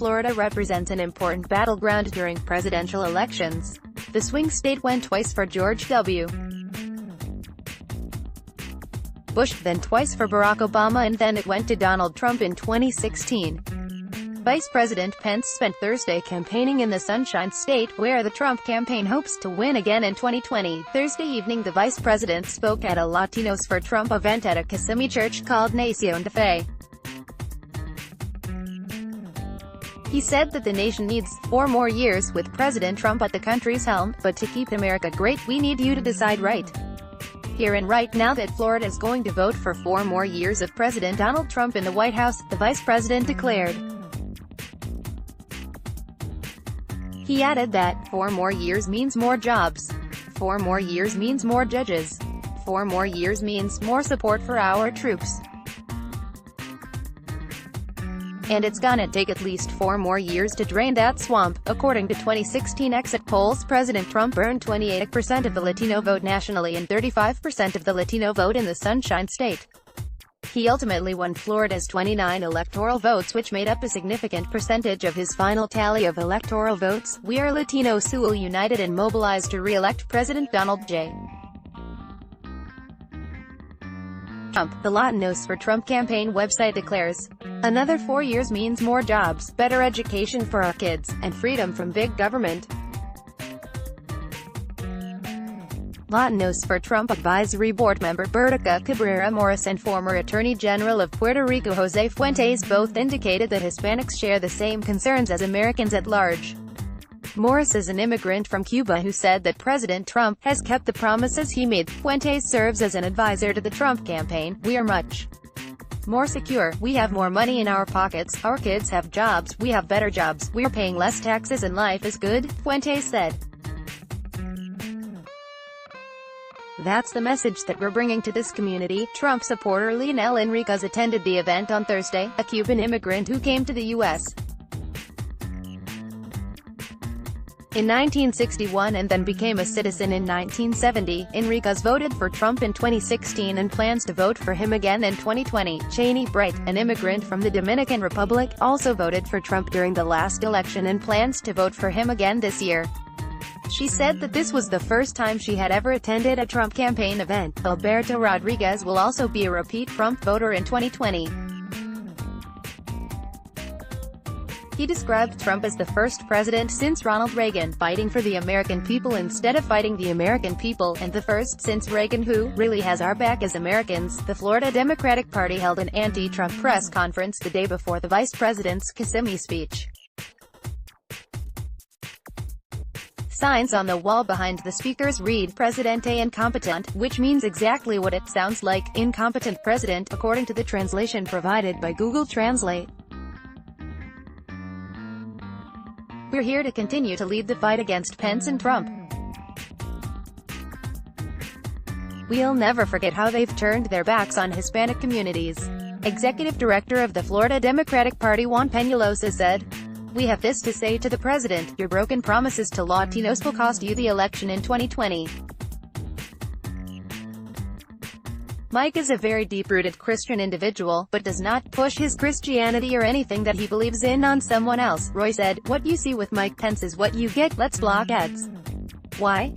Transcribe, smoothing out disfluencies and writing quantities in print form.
Florida represents an important battleground during presidential elections. The swing state went twice for George W. Bush, then twice for Barack Obama, and then it went to Donald Trump in 2016. Vice President Pence spent Thursday campaigning in the Sunshine State, where the Trump campaign hopes to win again in 2020. Thursday evening, the vice president spoke at a Latinos for Trump event at a Kissimmee church called Nación de Fe. He said that the nation needs 4 more years with President Trump at the country's helm, but to keep America great, we need you to decide right here and right now that Florida is going to vote for 4 more years of President Donald Trump in the White House, the vice president declared. He added that 4 more years means more jobs. 4 more years means more judges. 4 more years means more support for our troops. And it's gonna take at least 4 more years to drain that swamp. According to 2016 exit polls, President Trump earned 28% of the Latino vote nationally and 35% of the Latino vote in the Sunshine State. He ultimately won Florida's 29 electoral votes, which made up a significant percentage of his final tally of electoral votes. We are Latinos who will united and mobilize to re-elect President Donald J. Trump. The Latinos for Trump campaign website declares, "Another 4 years means more jobs, better education for our kids, and freedom from big government." Latinos for Trump Advisory Board member Bertica Cabrera Morris and former Attorney General of Puerto Rico Jose Fuentes both indicated that Hispanics share the same concerns as Americans at large. Morris is an immigrant from Cuba who said that President Trump has kept the promises he made. Fuentes serves as an advisor to the Trump campaign. "We are much more secure. We have more money in our pockets. Our kids have jobs. We have better jobs. We're paying less taxes and life is good," Fuentes said. "That's the message that we're bringing to this community." Trump supporter Leonel Enriquez attended the event on Thursday, a Cuban immigrant who came to the U.S. in 1961 and then became a citizen in 1970. Enriquez voted for Trump in 2016 and plans to vote for him again in 2020. Cheney Bright, an immigrant from the Dominican Republic, also voted for Trump during the last election and plans to vote for him again this year. She said that this was the first time she had ever attended a Trump campaign event. Alberto Rodriguez will also be a repeat Trump voter in 2020. He described Trump as the first president since Ronald Reagan, fighting for the American people instead of fighting the American people, and the first since Reagan who really has our back as Americans. The Florida Democratic Party held an anti-Trump press conference the day before the vice president's Kissimmee speech. Signs on the wall behind the speakers read "Presidente Incompetent," which means exactly what it sounds like, incompetent president, according to the translation provided by Google Translate. "We're here to continue to lead the fight against Pence and Trump. We'll never forget how they've turned their backs on Hispanic communities." Executive Director of the Florida Democratic Party Juan Peñalosa said, "We have this to say to the president: your broken promises to Latinos will cost you the election in 2020. Mike is a very deep-rooted Christian individual, but does not push his Christianity or anything that he believes in on someone else." Roy said, "What you see with Mike Pence is what you get. Let's block ads. Why?